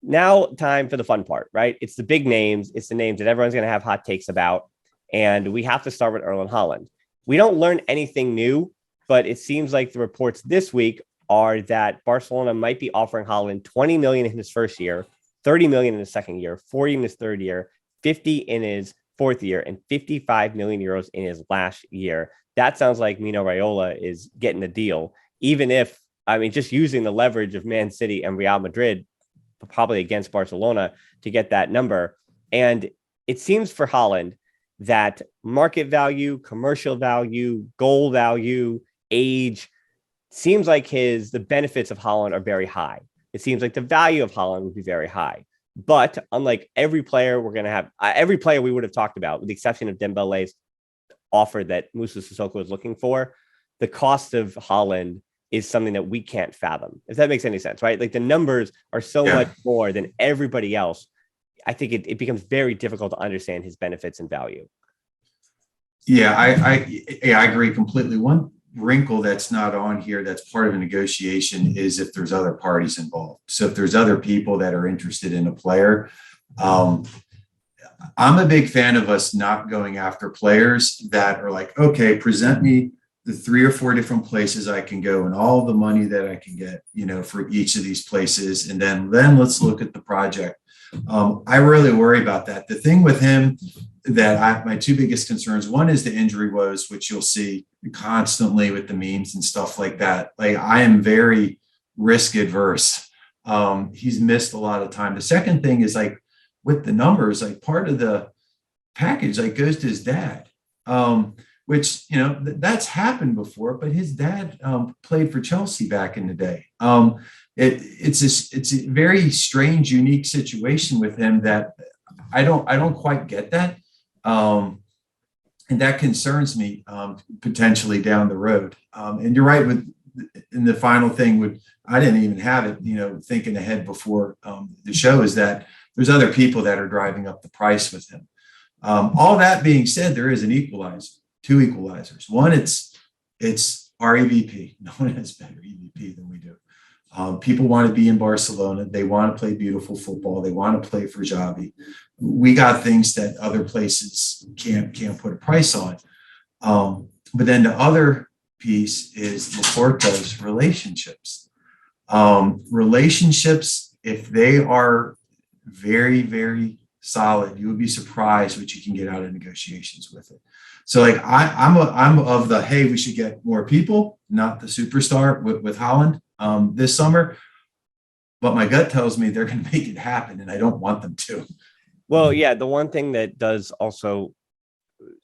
Now, time for the fun part, right? It's the big names. It's the names that everyone's going to have hot takes about. And we have to start with Erling Haaland. We don't learn anything new, but it seems like the reports this week are that Barcelona might be offering Haaland 20 million in his first year, 30 million in his second year, 40 in his third year, 50 in his fourth year, and 55 million euros in his last year. That sounds like Mino Raiola is getting a deal, even if, I mean, just using the leverage of Man City and Real Madrid, probably against Barcelona to get that number. And it seems for Haaland that market value, commercial value, goal value, age, seems like the benefits of Haaland are very high. It seems like the value of Haaland would be very high. But unlike every player we're going to have, every player we would have talked about, with the exception of Dembele's offer that Moussa Sissoko is looking for, the cost of Haaland is something that we can't fathom, if that makes any sense, right? Like the numbers are so much more than everybody else. I think it becomes very difficult to understand his benefits and value. Yeah, I agree completely. One wrinkle that's not on here that's part of a negotiation is if there's other parties involved. So if there's other people that are interested in a player, I'm a big fan of us not going after players that are like, okay, present me the 3 or 4 different places I can go and all the money that I can get, for each of these places. And then let's look at the project. I really worry about that. The thing with him my 2 biggest concerns, one is the injury woes, which you'll see constantly with the memes and stuff like that. Like, I am very risk adverse. He's missed a lot of time. The second thing is, like, with the numbers, like, part of the package, like, goes to his dad. Which, that's happened before, but his dad played for Chelsea back in the day. It's a very strange, unique situation with him that I don't quite get that. And that concerns me potentially down the road. And you're right and the final thing I didn't even have it, thinking ahead before the show, is that there's other people that are driving up the price with him. All that being said, there is an equalizer. 2 equalizers. One, it's our EVP. No one has better EVP than we do. People want to be in Barcelona. They want to play beautiful football. They want to play for Xavi. We got things that other places can't put a price on. But then the other piece is Laporta's relationships. Relationships, if they are very, very solid, you would be surprised what you can get out of negotiations with it. So, like, I'm of the, hey, we should get more people, not the superstar with Haaland this summer. But my gut tells me they're going to make it happen, and I don't want them to. Well, yeah, the one thing that does also,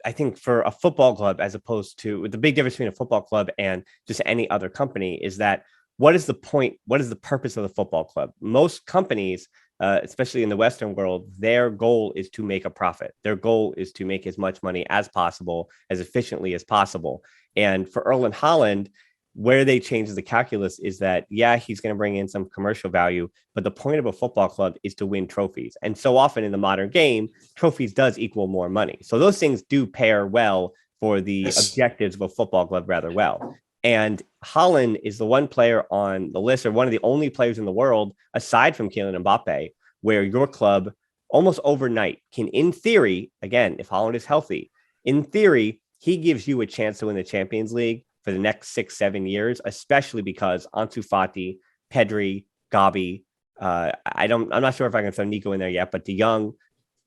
I think, for a football club, as opposed to the big difference between a football club and just any other company, is that what is the point? What is the purpose of the football club? Most companies, especially in the Western world, their goal is to make a profit. Their goal is to make as much money as possible, as efficiently as possible. And for Erling Haaland, where they change the calculus is that, yeah, he's going to bring in some commercial value, but the point of a football club is to win trophies. And so often in the modern game, trophies does equal more money. So those things do pair well for the objectives of a football club rather well. And Haaland is the one player on the list, or one of the only players in the world, aside from Kylian Mbappe, where your club almost overnight can, in theory, again, if Haaland is healthy, in theory, he gives you a chance to win the Champions League for the next 6-7 years, especially because Ansu Fati, Pedri, Gavi, I'm not sure if I can throw Nico in there yet, but De Jong,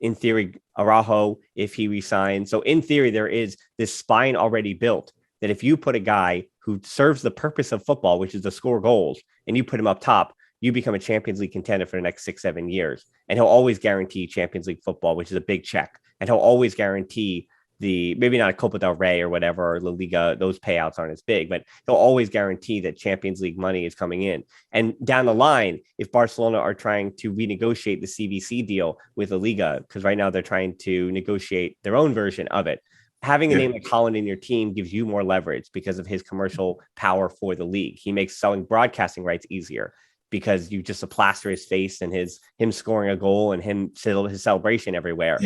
in theory, Araujo, if he resigns. So in theory, there is this spine already built that if you put a guy who serves the purpose of football, which is to score goals, and you put him up top, you become a Champions League contender for the next 6-7 years. And he'll always guarantee Champions League football, which is a big check. And he'll always guarantee maybe not a Copa del Rey or whatever, or La Liga, those payouts aren't as big, but he'll always guarantee that Champions League money is coming in. And down the line, if Barcelona are trying to renegotiate the CVC deal with La Liga, because right now they're trying to negotiate their own version of it, having a name like Haaland in your team gives you more leverage because of his commercial power for the league. He makes selling broadcasting rights easier, because you just plaster his face and him scoring a goal and his celebration everywhere,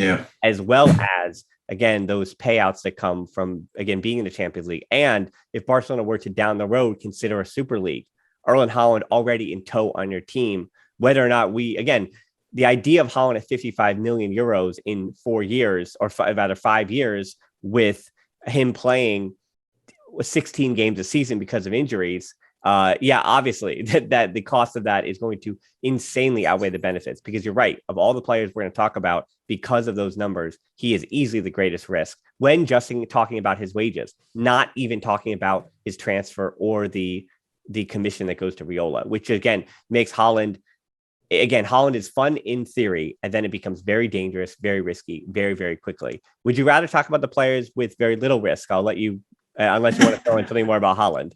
as well as, again, those payouts that come from, again, being in the Champions League. And if Barcelona were to down the road consider a Super League, Erling Haaland already in tow on your team whether or not the idea of Haaland at 55 million euros in 4 years, or rather 5 years, with him playing 16 games a season because of injuries. Obviously that the cost of that is going to insanely outweigh the benefits, because you're right. Of all the players we're going to talk about, because of those numbers, he is easily the greatest risk when just talking about his wages, not even talking about his transfer or the commission that goes to Riola, which again makes Haaland. Again, Haaland is fun in theory, and then it becomes very dangerous, very risky, very, very quickly. Would you rather talk about the players with very little risk? I'll let you, unless you want to throw in something more about Haaland.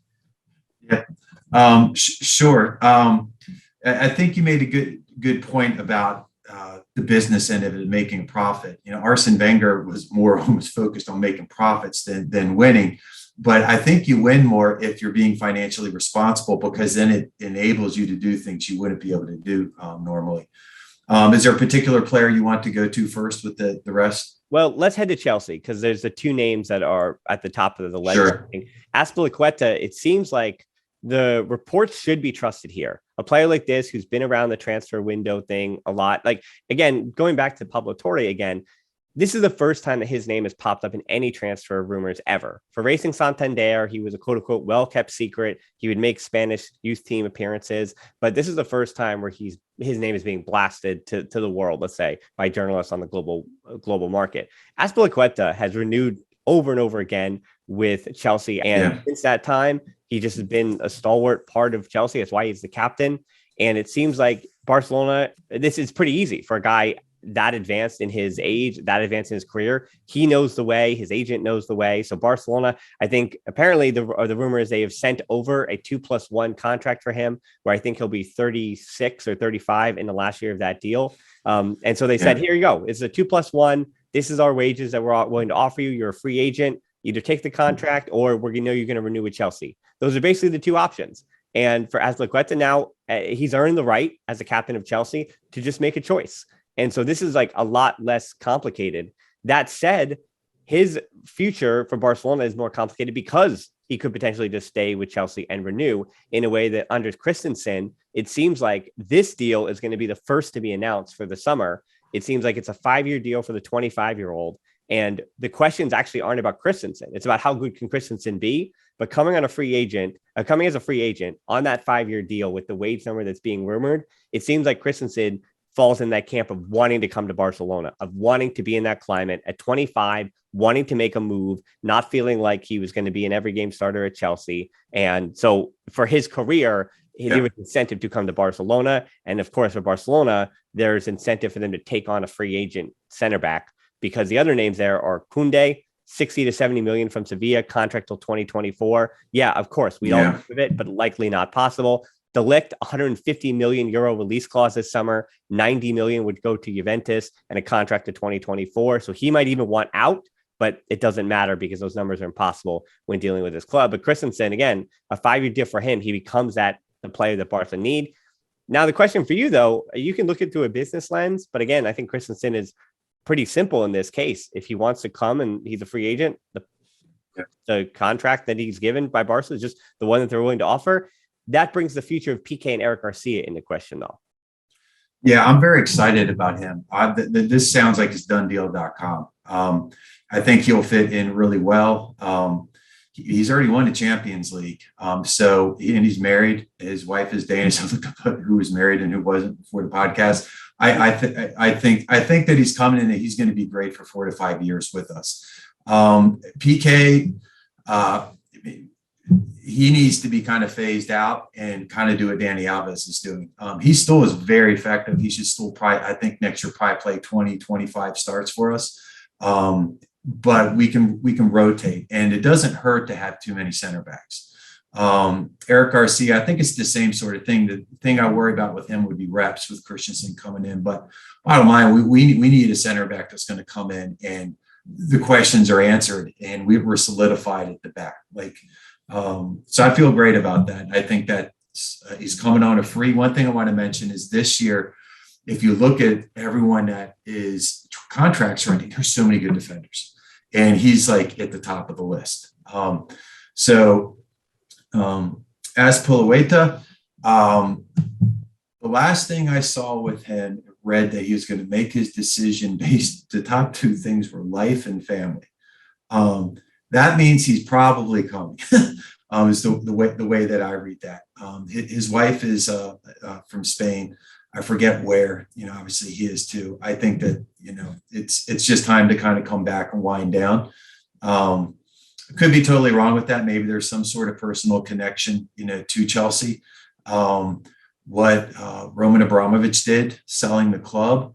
Yeah, sure. I think you made a good point about the business end of it, making a profit. Arsene Wenger was more almost focused on making profits than winning. But I think you win more if you're being financially responsible, because then it enables you to do things you wouldn't be able to do normally. Is there a particular player you want to go to first with the rest? Well, let's head to Chelsea, because there's the two names that are at the top of the list. Sure. Azpilicueta, it seems like the reports should be trusted here. A player like this, who's been around the transfer window thing a lot. Like, again, going back to Pablo Torre again, this is the first time that his name has popped up in any transfer rumors ever. For Racing Santander, he was a quote-unquote well-kept secret. He would make Spanish youth team appearances, but this is the first time where his name is being blasted to the world, let's say, by journalists on the global market. Azpilicueta has renewed over and over again with Chelsea, and since that time, he just has been a stalwart part of Chelsea. That's why he's the captain. And it seems like Barcelona, this is pretty easy for a guy that advanced in his age, that advanced in his career. He knows the way, his agent knows the way. So Barcelona, I think apparently the rumor is they have sent over a 2+1 contract for him, where I think he'll be 36 or 35 in the last year of that deal. And so they said, here you go. It's a 2+1. This is our wages that we're willing to offer you. You're a free agent. Either take the contract, or we're going to know you're going to renew with Chelsea. Those are basically the two options. And for Azpilicueta now, he's earned the right as a captain of Chelsea to just make a choice. And so this is like a lot less complicated. That said, his future for Barcelona is more complicated, because he could potentially just stay with Chelsea and renew, in a way that under Christensen, it seems like this deal is going to be the first to be announced for the summer. It seems like it's a 5-year deal for the 25-year-old. And the questions actually aren't about Christensen. It's about how good can Christensen be. But coming as a free agent on that 5-year deal with the wage number that's being rumored, it seems like Christensen falls in that camp of wanting to come to Barcelona, of wanting to be in that climate at 25, wanting to make a move, not feeling like he was going to be an every game starter at Chelsea. And so for his career, there was incentive to come to Barcelona. And of course, for Barcelona, there's incentive for them to take on a free agent center back, because the other names there are Koundé, 60 to 70 million from Sevilla, contract till 2024. Yeah, of course, we all think of it, but likely not possible. De Ligt, 150 million euro release clause this summer. 90 million would go to Juventus, and a contract to 2024. So he might even want out, but it doesn't matter, because those numbers are impossible when dealing with his club. But Christensen, again, a 5-year deal for him. He becomes the player that Barca need. Now, the question for you, though, you can look it through a business lens, but again, I think Christensen is pretty simple in this case. If he wants to come and he's a free agent, the contract that he's given by Barca is just the one that they're willing to offer. That brings the future of PK and Eric Garcia into question, though. Yeah, I'm very excited about him. This sounds like it's donedeal.com. I think he'll fit in really well. He's already won the Champions League. And he's married. His wife is Danish. I looked up who was married and who wasn't before the podcast. I think that he's coming in and he's going to be great for 4 to 5 years with us. PK, he needs to be kind of phased out and kind of do what Dani Alves is doing. He still is very effective. He should still I think next year probably play 20, 25 starts for us. But we can rotate, and it doesn't hurt to have too many center backs. Eric Garcia, I think it's the same sort of thing. The thing I worry about with him would be reps with Christensen coming in. But bottom line, we need a center back that's going to come in and the questions are answered, and we're solidified at the back. So I feel great about that. I think that he's coming on a free. One thing I want to mention is this year, if you look at everyone that is contracts running, there's so many good defenders, and he's like at the top of the list. Azpilicueta, The last thing I saw with him read that he was going to make his decision based, the top two things were life and family. Um, that means he's probably coming. Is the way that I read that. His wife is from Spain. I forget where. Obviously he is too. I think that it's just time to kind of come back and wind down. I could be totally wrong with that. Maybe there's some sort of personal connection, to Chelsea. What Roman Abramovich did, selling the club.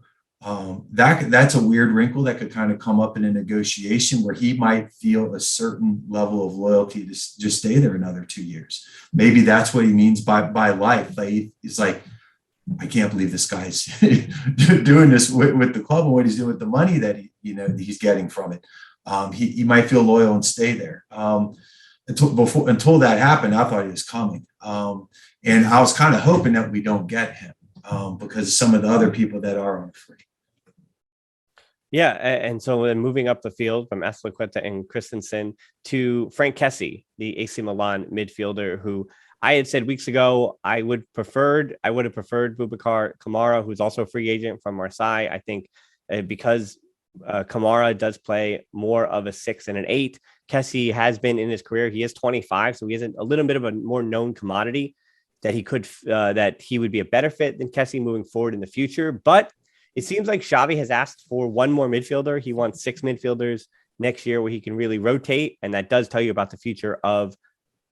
That's a weird wrinkle that could kind of come up in a negotiation where he might feel a certain level of loyalty to just stay there another 2 years. Maybe that's what he means by life. He's like, I can't believe this guy's doing this with the club and what he's doing with the money that he's getting from it. He might feel loyal and stay there. Until that happened, I thought he was coming. And I was kind of hoping that we don't get him because some of the other people that are on free. Yeah, and so then moving up the field from Azpilicueta and Christensen to Frank Kessie, the AC Milan midfielder, who I had said weeks ago I would have preferred Boubacar Kamara, who's also a free agent from Marseille. I think because Kamara does play more of a 6 and an 8. Kessie has been in his career. He is 25, so he is a little bit of a more known commodity that he would be a better fit than Kessie moving forward in the future. But it seems like Xavi has asked for one more midfielder. He wants 6 midfielders next year where he can really rotate. And that does tell you about the future of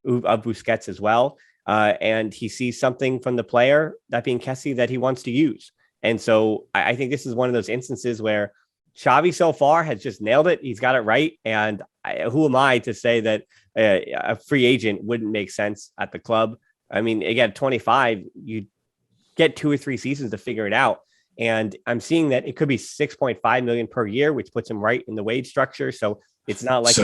Busquets as well. And he sees something from the player, that being Kessie, that he wants to use. And so I think this is one of those instances where Xavi so far has just nailed it. He's got it right. And who am I to say that a free agent wouldn't make sense at the club? I mean, again, 25, you get 2 or 3 seasons to figure it out. And I'm seeing that it could be 6.5 million per year, which puts him right in the wage structure. So it's not like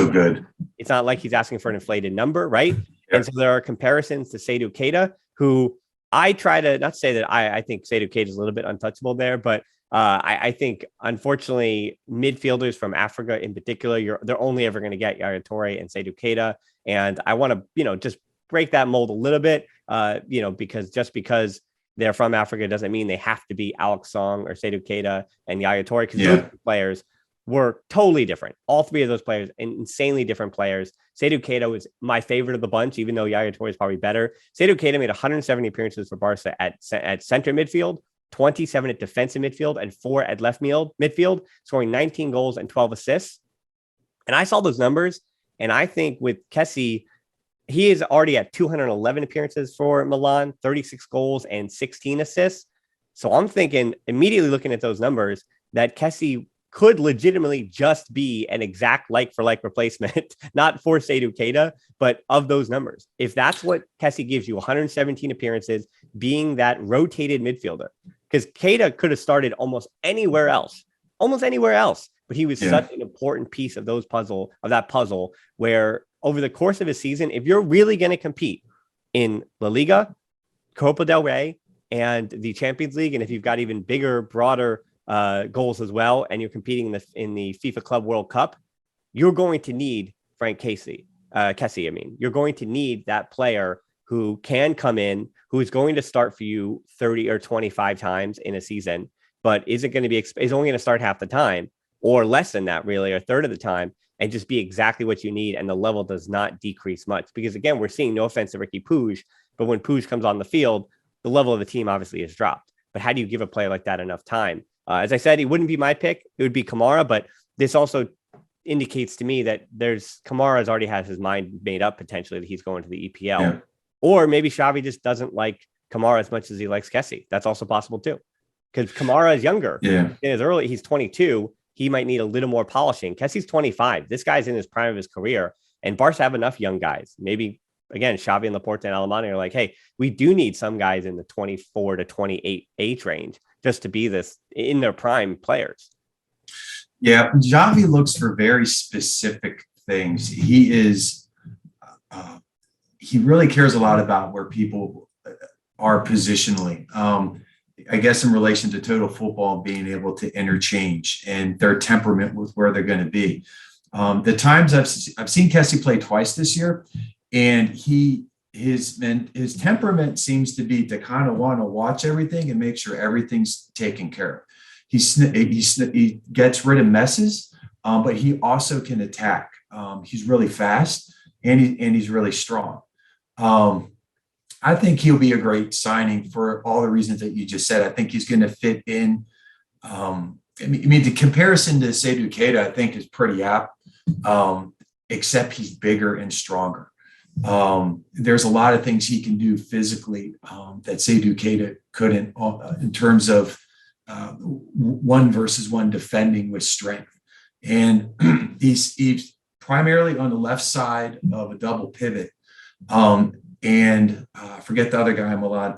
it's not like he's asking for an inflated number, right? Yep. And so there are comparisons to Seydou Keita, who I try to not say that I think Seydou Keita is a little bit untouchable there, but I think unfortunately midfielders from Africa in particular, they're only ever going to get Yaya Toure and Seydou Keita. And I want to, just break that mold a little bit, because they're from Africa doesn't mean they have to be Alex Song or Seydou Keita and Yaya Toure, because those players were totally different. All 3 of those players, insanely different players. Seydou Keita was my favorite of the bunch, even though Yaya Toure is probably better. Seydou Keita made 170 appearances for Barca at center midfield, 27 at defensive midfield, and 4 at left midfield, scoring 19 goals and 12 assists. And I saw those numbers, and I think with Kessie, he is already at 211 appearances for Milan, 36 goals and 16 assists. So I'm thinking, immediately looking at those numbers, that Kessie could legitimately just be an exact like-for-like replacement, not for Seydou Keita, but of those numbers. If that's what Kessie gives you, 117 appearances, being that rotated midfielder, because Keita could have started almost anywhere else, but he was such an important piece of that puzzle, where over the course of a season, if you're really going to compete in La Liga, Copa del Rey, and the Champions League, and if you've got even bigger, broader goals as well, and you're competing in the FIFA Club World Cup, you're going to need Frank Kessie. You're going to need that player who can come in, who is going to start for you 30 or 25 times in a season, but is only going to start half the time, or less than that, really, a third of the time, and just be exactly what you need. And the level does not decrease much, because again, we're seeing, no offense to Ricky Puig, but when Puig comes on the field, the level of the team obviously has dropped. But how do you give a player like that enough time? As I said, he wouldn't be my pick. It would be Kamara, but this also indicates to me that Kamara's already has his mind made up potentially that he's going to the EPL, or maybe Xavi just doesn't like Kamara as much as he likes Kessie. That's also possible too, because Kamara is younger. He's 22. He might need a little more polishing. Kessie's 25. This guy's in his prime of his career, and Barca have enough young guys. Maybe, again, Xavi and Laporta and Alemany are like, hey, we do need some guys in the 24 to 28 age range just to be this in their prime players. Yeah, Xavi looks for very specific things. He really cares a lot about where people are positionally. I guess in relation to total football, being able to interchange and their temperament with where they're going to be. The times I've seen Kessie play twice this year, and he his temperament seems to be to kind of want to watch everything and make sure everything's taken care of. He gets rid of messes, but he also can attack. He's really fast and he's really strong. I think he'll be a great signing for all the reasons that you just said. I think he's going to fit in. I mean, the comparison to Seydou Keita, I think, is pretty apt, except he's bigger and stronger. There's a lot of things he can do physically that Seydou Keita couldn't in terms of 1-versus-1 defending with strength. And he's primarily on the left side of a double pivot. Forget the other guy, Milan.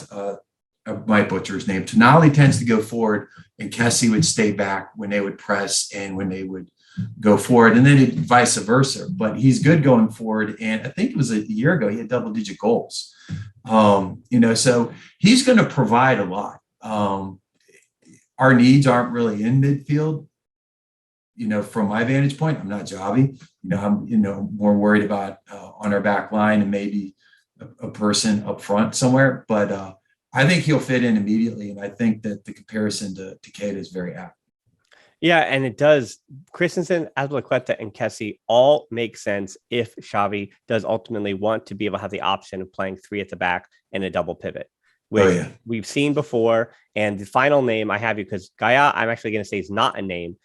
I might butcher his name. Tonali tends to go forward, and Kessie would stay back when they would press and when they would go forward, and then vice versa. But he's good going forward, and I think it was a year ago he had double-digit goals. So he's going to provide a lot. Our needs aren't really in midfield. From my vantage point, I'm not Javi. I'm more worried about on our back line and maybe a person up front somewhere. But I think he'll fit in immediately, and I think that the comparison to Keita is very apt. Yeah, and it does. Christensen, Azpilicueta, and Kessie all make sense if Xavi does ultimately want to be able to have the option of playing 3 at the back and a double pivot, which we've seen before. And the final name I have you, because Gaia, I'm actually going to say is not a name.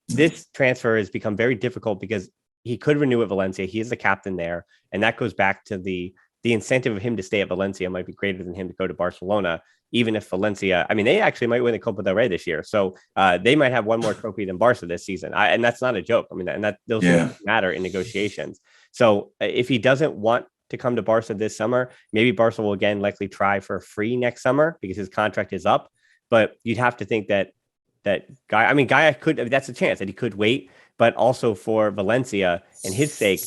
This transfer has become very difficult because he could renew at Valencia. He is the captain there, and that goes back to the incentive of him to stay at Valencia might be greater than him to go to Barcelona, even if Valencia, I mean, they actually might win the Copa del Rey this year. So they might have one more trophy than Barca this season. And that's not a joke. I mean, and that those things matter in negotiations. So if he doesn't want to come to Barca this summer, maybe Barca will again likely try for free next summer because his contract is up. But you'd have to think that Gaia could, that's a chance that he could wait, but also for Valencia and his sake,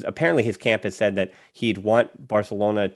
apparently his camp has said that he'd want Valencia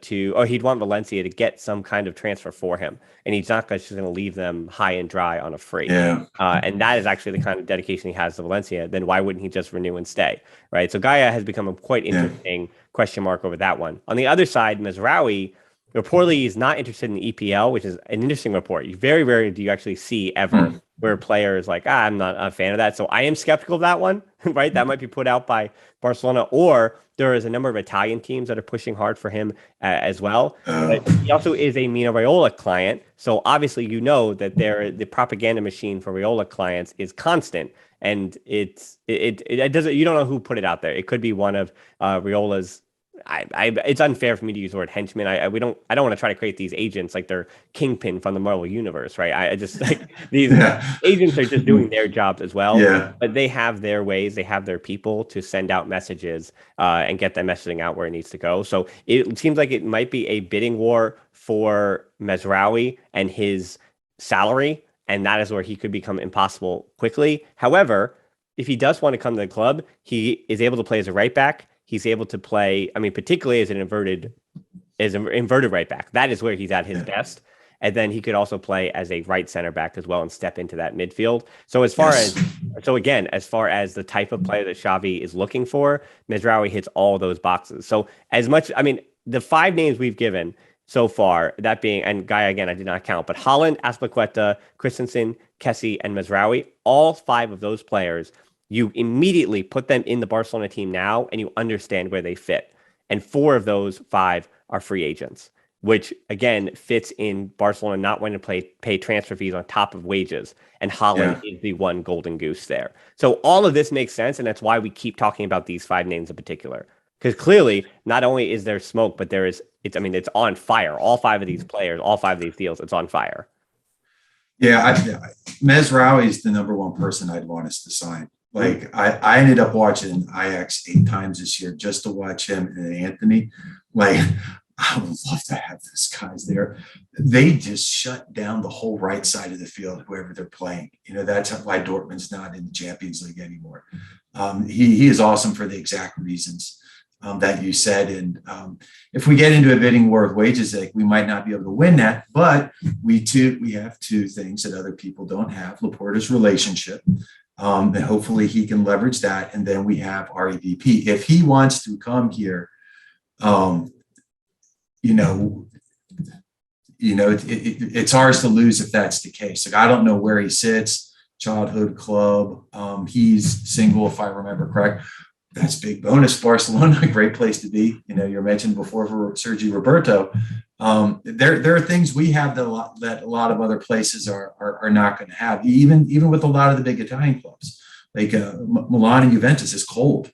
to get some kind of transfer for him, and he's not just going to leave them high and dry on a free. And that is actually the kind of dedication he has to Valencia. Then why wouldn't he just renew and stay, right? So Gaia has become a quite interesting question mark over that one. On the other side, Mazraoui reportedly is not interested in the EPL, which is an interesting report. Very rarely do you actually see ever where players like, I'm not a fan of that. So I am skeptical of that one, right? That might be put out by Barcelona, or there is a number of Italian teams that are pushing hard for him as well. But he also is a Mino Raiola client. So obviously, that the propaganda machine for Raiola clients is constant. And it doesn't, you don't know who put it out there. It could be one of Raiola's. It's unfair for me to use the word henchman. I don't want to try to create these agents like they're Kingpin from the Marvel universe, right? I just like these agents are just doing their jobs as well. But they have their ways, they have their people to send out messages and get that messaging out where it needs to go. So it seems like it might be a bidding war for Mazraoui and his salary, and that is where he could become impossible quickly. However, if he does want to come to the club, he is able to play as a right back. He's able to play, particularly as an inverted right back. That is where he's at his best. And then he could also play as a right center back as well and step into that midfield. So as far as the type of player that Xavi is looking for, Mazraoui hits all those boxes. So the 5 names we've given so far, that being, and Guy, again, I did not count, but Haaland, Azpilicueta, Christensen, Kessie, and Mazraoui, all 5 of those players, you immediately put them in the Barcelona team now, and you understand where they fit. And 4 of those 5 are free agents, which again fits in Barcelona not wanting to pay transfer fees on top of wages. And Haaland is the one golden goose there. So all of this makes sense, and that's why we keep talking about these 5 names in particular. Because clearly, not only is there smoke, but it's on fire. All 5 of these players, all 5 of these deals, it's on fire. Mazraoui is the number 1 person I'd want us to sign. Like I ended up watching Ajax 8 times this year just to watch him and Anthony. Like I would love to have those guys there. They just shut down the whole right side of the field, whoever they're playing. That's why Dortmund's not in the Champions League anymore. He is awesome for the exact reasons that you said. And if we get into a bidding war of wages, like we might not be able to win that, but we have 2 things that other people don't have: Laporta's relationship. And hopefully he can leverage that. And then we have our EVP. If he wants to come here, you know, it's ours to lose if that's the case. Like, I don't know where he sits, childhood club. He's single, if I remember correct. That's big bonus. Barcelona, a great place to be. You know, you mentioned before for Sergi Roberto. There are things we have that a lot of other places are not going to have. Even with a lot of the big Italian clubs, like Milan and Juventus is cold.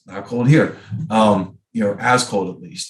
Not cold here. As cold at least.